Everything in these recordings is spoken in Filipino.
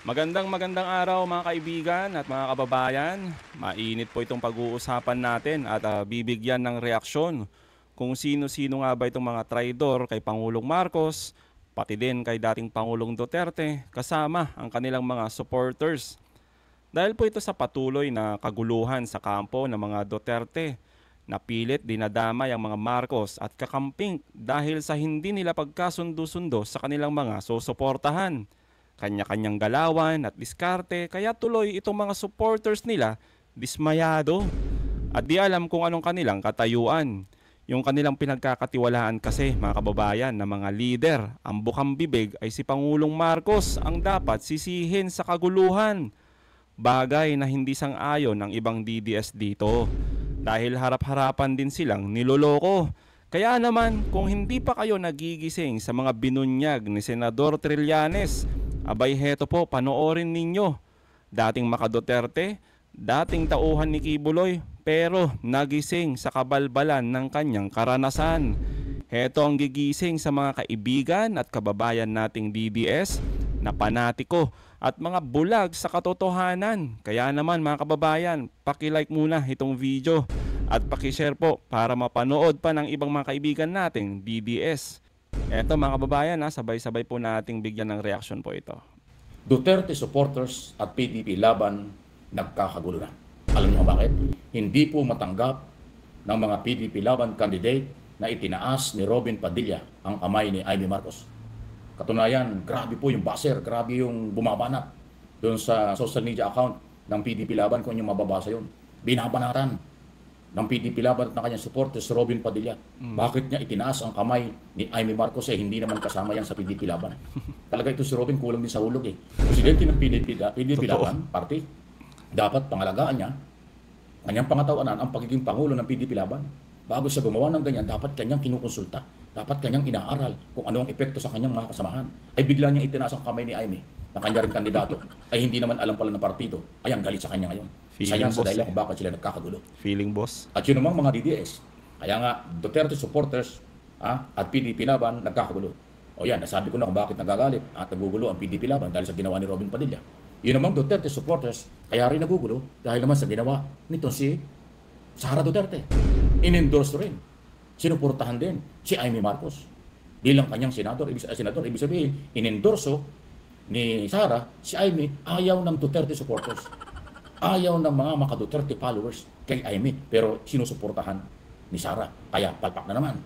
Magandang araw mga kaibigan at mga kababayan. Mainit po itong pag-uusapan natin at bibigyan ng reaksyon kung sino-sino nga ba itong mga traidor kay Pangulong Marcos, pati din kay dating Pangulong Duterte, kasama ang kanilang mga supporters. Dahil po ito sa patuloy na kaguluhan sa kampo ng mga Duterte, napilit dinadamay ang mga Marcos at kakamping dahil sa hindi nila pagkasundo-sundo sa kanilang mga susuportahan. Kanya-kanyang galawan at diskarte, kaya tuloy itong mga supporters nila dismayado at di alam kung anong kanilang katayuan. Yung kanilang pinagkakatiwalaan kasi mga kababayan na mga lider, ang bukang bibig ay si Pangulong Marcos ang dapat sisihin sa kaguluhan. Bagay na hindi sang-ayon ng ibang DDS dito dahil harap-harapan din silang niloloko. Kaya naman kung hindi pa kayo nagigising sa mga binunyag ni Senador Trillanes, abay heto po, panoorin ninyo. Dating Makaduterte, dating tauhan ni Kibuloy, pero nagising sa kabalbalan ng kanyang karanasan. Heto ang gigising sa mga kaibigan at kababayan nating DDS na panatiko at mga bulag sa katotohanan. Kaya naman mga kababayan, paki-like muna itong video at paki-share po para mapanood pa ng ibang mga kaibigan nating DDS. Eto mga kababayan, sabay-sabay po nating bigyan ng reaction po ito. Duterte supporters at PDP laban nagkakagulo na. Alam niyo bakit? Hindi po matanggap ng mga PDP laban candidate na itinaas ni Robin Padilla ang kamay ni Amy Marcos. Katunayan, grabe po yung baser, grabe yung bumabanat doon sa social media account ng PDP laban kung yung mababasa yun. Binabanatan ng PDP laban at ng kanyang supporters si Robin Padilla. Bakit niya itinaas ang kamay ni Amy Marcos hindi naman kasama yan sa PDP laban? Talaga ito si Robin kulang din sa hulog eh. Presidente ng PDP laban, party, dapat pangalagaan niya, kanyang pangatawanan ang pagiging pangulo ng PDP laban. Bago siya gumawa ng ganyan, dapat kanyang kinukonsulta. Dapat kanyang inaaral kung ano ang epekto sa kanyang mga kasamahan. Ay bigla niyang itinaas ang kamay ni Amy na kanya rin kandidato. Ay hindi naman alam pala ng partido. Ay ang galit sa kanya ngayon. Sayang sa dahilan kung bakit sila nagkakagulo. Feeling boss. At yun namang mga DDS. Kaya nga, Duterte supporters at PDP laban nagkakagulo. O yan, nasabi ko na kung bakit nagagalit at nagugulo ang PDP laban dahil sa ginawa ni Robin Padilla. Yun namang Duterte supporters, kaya rin nagugulo dahil naman sa ginawa nito si Sara Duterte. In-endorse rin. Sinuportahan din si Amy Marcos. Bilang kanyang senador, ibig sabihin, in-endorso ni Sara, si Amy, ayaw ng Duterte supporters. Ayaw ng mga maka-Duterte followers kay Amy, pero sinusuportahan ni Sara. Kaya palpak na naman.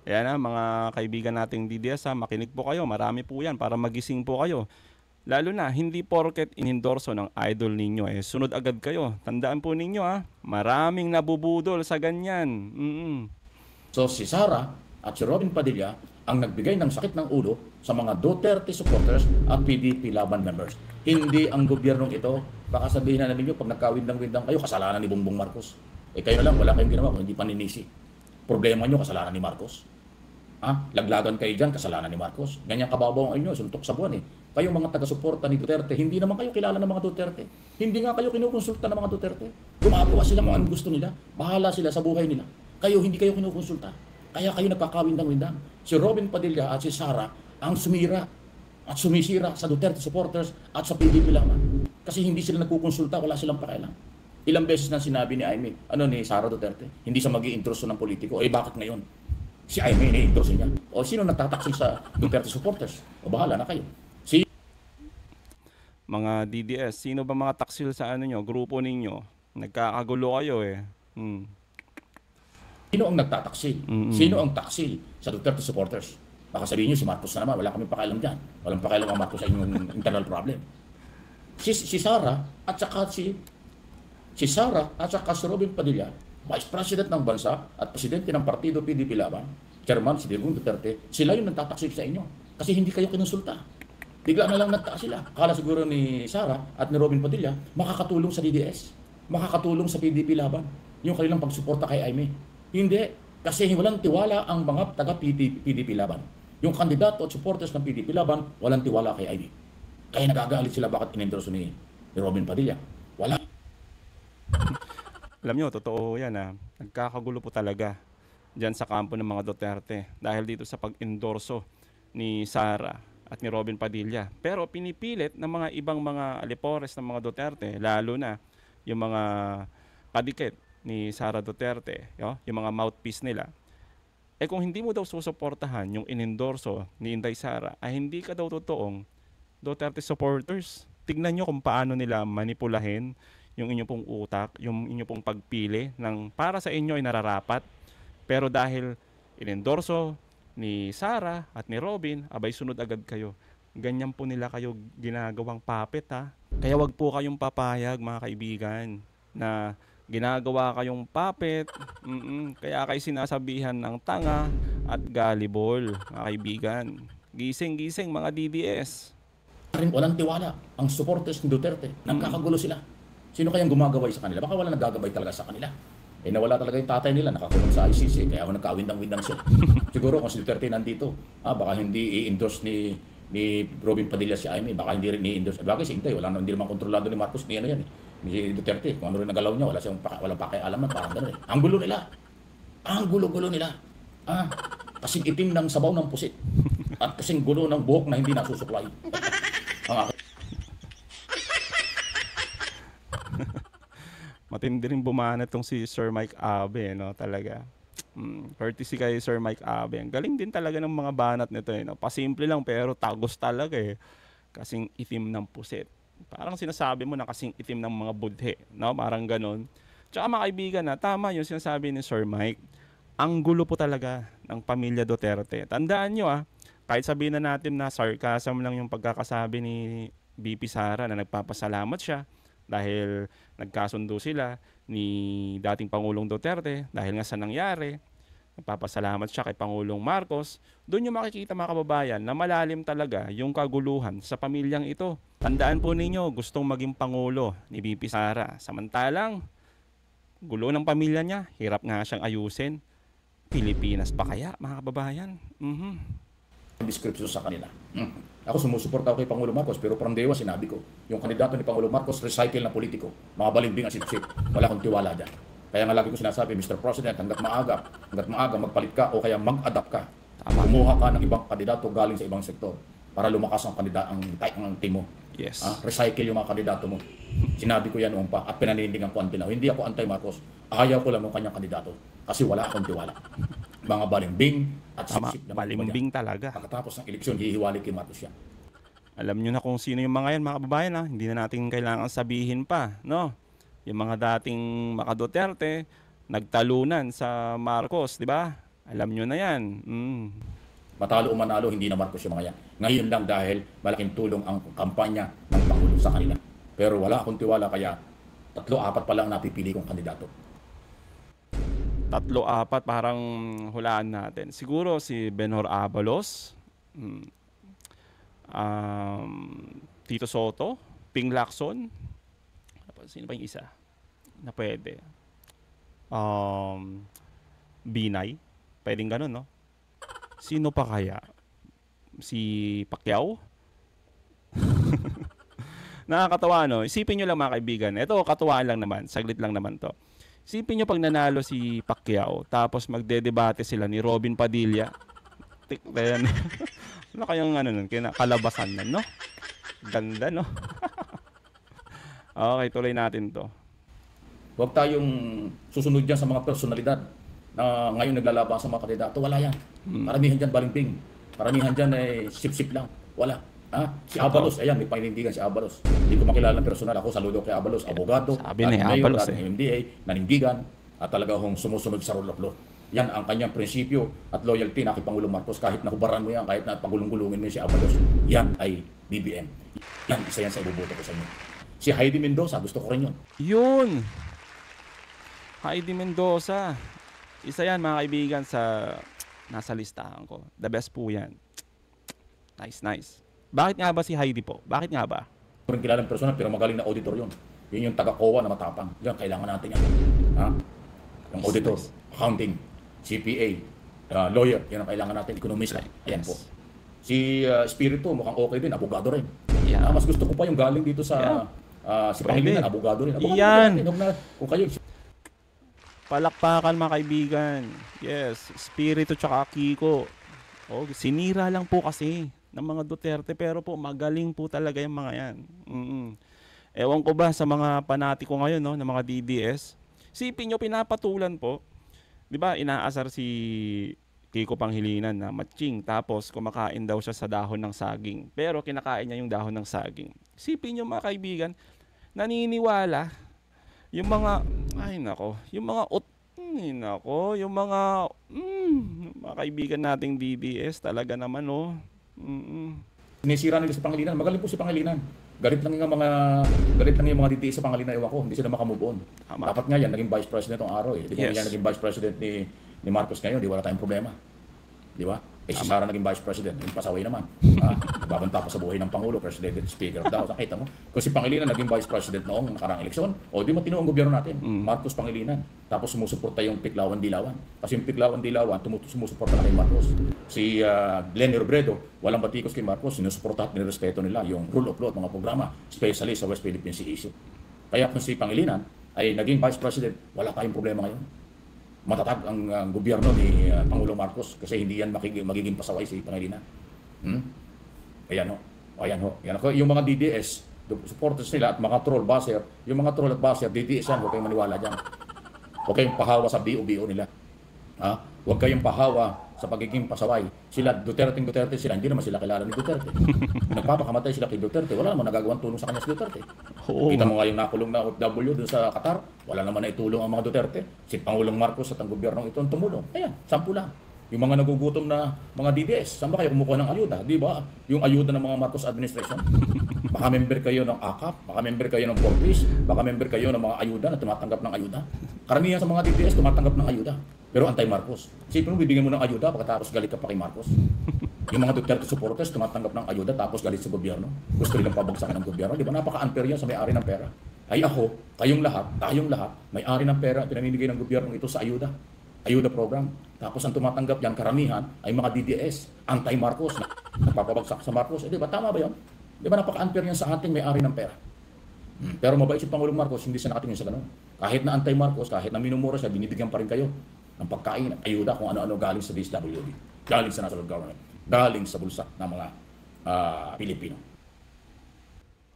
Ayan na mga kaibigan nating DDS, makinig po kayo. Marami po yan para magising po kayo. Lalo na, hindi porket inendorso ng idol ninyo sunod agad kayo. Tandaan po ninyo maraming nabubudol sa ganyan. So si Sara at si Robin Padilla ang nagbigay ng sakit ng ulo sa mga Duterte supporters at PDP laban members. Hindi ang gobyernong ito. Baka sabihin na ninyo pag nagkawindang-windang kayo, kasalanan ni Bongbong Marcos. Kayo na lang, wala kayong ginawa kung hindi paninisi. Problema nyo, kasalanan ni Marcos. Laglagan kayo dyan, kasalanan ni Marcos. Ganyan kababaw ang inyo, suntok sa buwan Kayong mga taga-suporta ni Duterte, hindi naman kayo kilala ng mga Duterte. Hindi nga kayo kinukonsulta ng mga Duterte. Gumagawa sila kung anong gusto nila. Bahala sila sa buhay nila. Kayo, hindi kayo kinukonsulta. Kaya kayo nagkakawindang-windang. Si Robin Padilla at si Sara ang sumira at sumisira sa Duterte supporters at sa PDP laban. Kasi hindi sila nagkukonsulta, wala silang pakialam. Ilang beses na sinabi ni Amy, ni Sara Duterte, hindi siya mag-i-intruso ng politiko. Bakit ngayon? Si Amy ini-intruso niya. O sino nagtataksil sa Duterte supporters? O bahala na kayo. Mga DDS, sino ba mga taksil sa grupo ninyo? Nagkakagulo kayo Sino ang nagtataksil? Sino ang taksil sa Duterte supporters? Baka sabihin niyo si Marcos na naman, wala kami pakialam dyan. Walang pakialam ang Marcos sa inyong internal problem. Si Sara at saka si Robin Padilla, Vice President ng bansa at Presidente ng Partido PDP Laban, Chairman si Digong Duterte, sila yung nagtataksil sa inyo. Kasi hindi kayo kinonsulta. Bigla na lang nagtaas sila. Akala siguro ni Sara at ni Robin Padilla, makakatulong sa DDS, makakatulong sa PDP Laban, yung kanilang pagsuporta kay Amy. Hindi. Kasi walang tiwala ang mga taga-PDP Laban. Yung kandidato at supporters ng PDP Laban, walang tiwala kay Amy. Kaya nagagalit sila bakit inendorso ni Robin Padilla. Wala. Alam nyo, totoo yan Nagkakagulo po talaga dyan sa kampo ng mga Duterte dahil dito sa pag-endorso ni Sara at ni Robin Padilla. Pero pinipilit ng mga ibang mga alipores ng mga Duterte, lalo na yung mga kadikit ni Sara Duterte, yung mga mouthpiece nila. Kung hindi mo daw susuportahan yung inendorso ni Inday Sara, ay hindi ka daw totoong Duterte supporters. Tignan nyo kung paano nila manipulahin yung inyo pong utak, yung inyo pong pagpili ng para sa inyo ay nararapat. Pero dahil inendorso ni Sara at ni Robin, abay sunod agad kayo. Ganyan po nila kayo ginagawang puppet, ha. Kaya wag po kayong papayag, mga kaibigan, na ginagawa kayong puppet. Kaya kayo sinasabihan ng tanga at gullible, mga kaibigan. Gising mga DDS. Walang tiwala ang supporters ni Duterte. Nagkakagulo sila. Sino kayang gumagabay sa kanila? Baka wala naggagabay talaga sa kanila. Nawala talaga yung tatay nila, nakakulong sa ICC, kaya ako nagkawindang-windang sila. Siguro kung si Duterte nandito, baka hindi i-endorse ni Robin Padilla si Aimee, baka hindi rin i-endorse. Bagay si Intay, hindi naman kontrolado ni Marcos ni yan ni Duterte. Kung ano rin nagalaw niya, walang pakialaman, parang gano'n. Ang gulo nila. Ang gulo-gulo nila. Kasing itim ng sabaw ng pusit. At kasing gulo ng buhok na hindi nasusuklay. Matindi rin bumana itong si Sir Mike Abe, no? Talaga. Courtesy kay Sir Mike Abe. Ang galing din talaga ng mga banat nito, no? Pasimple lang pero tagos talaga, kasing itim ng pusit. Parang sinasabi mo na kasing itim ng mga budhe, no? Parang ganon. Tsaka mga kaibigan, tama yung sinasabi ni Sir Mike. Ang gulo po talaga ng pamilya Duterte. Tandaan nyo, kahit sabihin na natin na sarcasm lang yung pagkakasabi ni BP Sara na nagpapasalamat siya dahil nagkasundo sila ni dating Pangulong Duterte dahil nga sa nangyari. Nagpapasalamat siya kay Pangulong Marcos. Doon yung makikita, mga kababayan, na malalim talaga yung kaguluhan sa pamilyang ito. Tandaan po ninyo, gustong maging Pangulo ni BP Sara. Samantalang, gulo ng pamilya niya, hirap nga siyang ayusin. Pilipinas pa kaya, mga kababayan? Description sa kanila. Ako sumusuporta kay Pangulong Marcos, pero from day one sinabi ko, yung kandidato ni Pangulong Marcos, recycle na politiko, mga balimbing at sip-sip, wala akong tiwala dyan. Kaya nga lagi ko sinasabi, Mr. President, hanggat maaga magpalit ka o kaya mag-adapt ka. Kumuha ka ng ibang kandidato galing sa ibang sektor para lumakas ang team mo. Yes. Recycle yung mga kandidato mo. Sinabi ko yan noon pa at pinaninindigan ko until now. Hindi ako anti-Marcos. Ayaw ko lang ng kanyang kandidato kasi wala akong tiwala. Mga balimbing at sip-sip na balimbing talaga. Pagkatapos ng eleksyon, hihiwalay kay Marcos yan. Alam nyo na kung sino yung mga yan, mga kababayan, Hindi na natin kailangan sabihin pa, no? Yung mga dating mga Duterte, nagtalunan sa Marcos, di ba? Alam nyo na yan. Matalo o manalo, hindi na Marcos yung mga yan. Ngayon lang dahil malaking tulong ang kampanya ng Pangulo sa kanila. Pero wala akong tiwala, kaya 3-4 pa lang napipili kong kandidato. 3-4 parang hulaan natin. Siguro si Benhur Abalos, Tito Soto, Ping Lacson, sino pa yung isa na pwede? Binay, pwedeng ganun, no? Sino pa kaya? Si Pacquiao? Nakakatawa, no? Isipin nyo lang, mga kaibigan. Ito, katuwaan lang naman. Saglit lang naman to. Isipin nyo pag nanalo si Pacquiao, tapos magdedebate sila ni Robin Padilla. Ano kayang kalabasan na, no? Ganda, no? Okay, tuloy natin to. Huwag tayong susunod dyan sa mga personalidad na ngayon naglalaban sa mga kandidato. Wala yan. Paramihan dyan balimbing. Paramihan dyan sip-sip lang. Wala. Si Abalos, ayan, may paninindigan si Abalos. Hindi ko makilala ng personal. Ako saludo kay Abalos, abogado, sabi ni Abalos, MDA, nanindigan, at talaga hong sumusunod sa rule of law. Yan ang kanyang prinsipyo at loyalty na kay Pangulong Marcos. Kahit nakubaran mo yan, kahit na pagulong-gulungin mo si Abalos, yan ay BBM. Yan, isa yan sa ibubuto ko sa inyo. Si Heidi Mendoza, gusto ko rin yun. Yun! Heidi Mendoza. Isa yan, mga kaibigan, sa nasa listahan ko. The best po yan. Nice. Bakit nga ba si Heidi po? Bakit nga ba? Hindi ko rin kilalang personal, pero magaling na auditor yun. Yun yung taga-COA na matapang. Yan, kailangan natin yan. Yung auditor, accounting, CPA, lawyer, yan ang kailangan natin, economist. Ayan po. Si Espiritu, mukhang okay din, abogado rin. Yeah. Mas gusto ko pa yung galing dito sa si Pangilinan, abogado rin. Yan! Kung kayo, Palakpakan, mga kaibigan. Yes, Espiritu tsaka Kiko. Sinira lang po kasi. ng mga Duterte, pero po magaling po talaga yung mga yan. Ewan ko ba sa mga panatiko ngayon, no, ng mga DDS, sipin nyo pinapatulan po, di ba, inaasar si Kiko Pangilinan na matching, tapos kumakain daw siya sa dahon ng saging, pero kinakain niya yung dahon ng saging. Sipin nyo mga kaibigan, naniniwala yung mga, ay nako, yung mga yung mga kaibigan nating DDS talaga naman, oh. Sinisira nila si Pangilinan. Magaling po si Pangilinan. Galit lang yung mga DDS sa Pangilinan, ewan ko, hindi sila makamove on. Tama. Dapat nga yan, naging vice president ng araw eh. Di ba Yes. yan naging vice president ni Marcos ngayon, di wala tayong problema. Di ba? Eh si Sara naging vice president, yung pasaway naman. Babanta pa sa buhay ng Pangulo, President at Speaker daw. Nakita mo? Kung si Pangilinan naging vice president noong nakaraang eleksyon, o di matino ang gobyerno natin, Marcos Pangilinan. Tapos sumusuporta yung Piklawan-Dilawan. Kasi yung Piklawan-Dilawan, sumusuporta na kay Marcos. Si Glenn Robredo, walang batikos kay Marcos, sinusuporta at nirespeto nila yung rule of law at mga programa, especially sa West Philippine Sea issue. Kaya kung si Pangilinan ay naging vice president, wala tayong problema ngayon. Matatag ang gobyerno ni Pangulong Marcos kasi hindi yan magiging pasaway si Pangilinan. Ayan ho. Ayan ho. Yan ho. Yung mga DDS, supporters nila at mga troll baser, yung mga troll at baser, DDS yan, huwag kayong maniwala dyan. Huwag kayong pahawa sa BO-BO nila. Huwag kayong pahawa sa pagiging pasaway. Sila, Duterte sila, hindi naman sila kilala ni Duterte. Nagpapakamatay sila kay Duterte, wala naman nagagawang tulong sa kanya si Duterte. Oo, Kita mo nga yung nakulong na OFW dun sa Qatar, wala naman na itulong ang mga Duterte. Si Pangulong Marcos at ang gobyernong ito ang tumulong. Ayan, 10 lang. Yung mga nagugutom na mga DDS, saan ba kayo kumukuha ng ayuda? Di ba? Yung ayuda ng mga Marcos administration. Baka member kayo ng AKAP, baka member kayo ng Fortis, baka member kayo ng mga ayuda na tumatanggap ng ayuda. Karamihan sa mga DDS tumatanggap ng ayuda. Pero anti-Marcos. Sipin mo, bibigyan mo ng ayuda pagkatapos galit ka pa kay Marcos. Yung mga Duterte supporters tumatanggap ng ayuda tapos galit sa gobyerno. Gusto nilang pabagsakin ng gobyerno. Di ba? Napaka-unfair yan sa may-ari ng pera. Ay ako, kayong lahat, tayong lahat, may-ari ng pera, pinamimigay ng gobyerno ito sa ayuda. Ayuda program. Tapos ang tumatanggap yan, karamihan, ay mga DDS, anti-Marcos, nagpapabagsak sa Marcos. Di ba? Tama ba yun? Di ba napaka-unfair yan sa ating may-ari ng pera? Pero mabait si Pangulong Marcos, hindi siya nakatingin sa ganun. Kahit na anti-Marcos, kahit na minumura siya, binibigyan pa rin kayo ng pagkain at ayuda kung ano-ano galing sa DSWD, galing sa national government, galing sa bulsa ng mga Pilipino.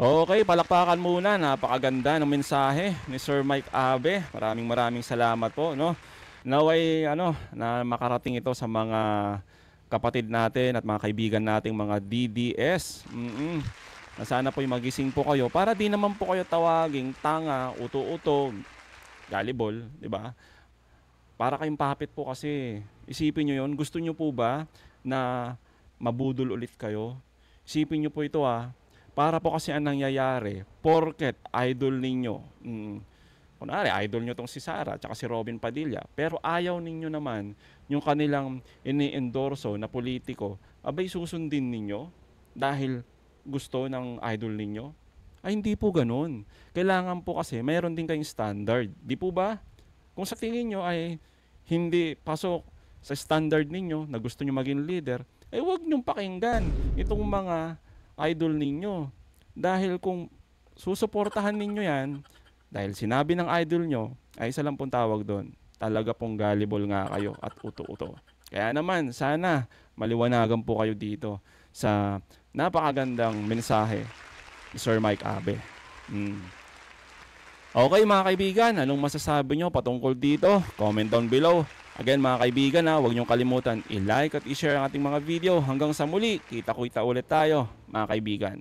okay, palakpakan muna. Napakaganda ng mensahe ni Sir Mike Abe. Maraming salamat po, no? Naway na makarating ito sa mga kapatid natin at mga kaibigan nating mga DDS. Na sana po magising po kayo para di naman po kayo tawaging tanga, uto-uto, gullible, di ba? Para kayong papit po kasi. Isipin nyo yun. Gusto nyo po ba na mabudol ulit kayo? Isipin nyo po ito Para po kasi ang nangyayari, porket idol ninyo. Kunwari, idol nyo tong si Sara at si Robin Padilla. Pero ayaw ninyo naman yung kanilang ini-endorso na politiko. Abay susundin ninyo dahil gusto ng idol ninyo? Ay hindi po ganun. Kailangan po kasi mayroon din kayong standard. Di po ba? Kung sa tingin nyo ay hindi pasok sa standard ninyo na gusto nyo maging leader, ay huwag nyong pakinggan itong mga idol ninyo. Dahil kung susuportahan ninyo yan, dahil sinabi ng idol nyo, ay isa lang pong tawag doon. Talaga pong gullible nga kayo at uto-uto. Kaya naman, sana maliwanagan po kayo dito sa napakagandang mensahe ni Sir Mike Abe. Okay mga kaibigan, anong masasabi nyo patungkol dito? Comment down below. Again mga kaibigan huwag nyong kalimutan i-like at i-share ang ating mga video. Hanggang sa muli, kita-kita ulit tayo mga kaibigan.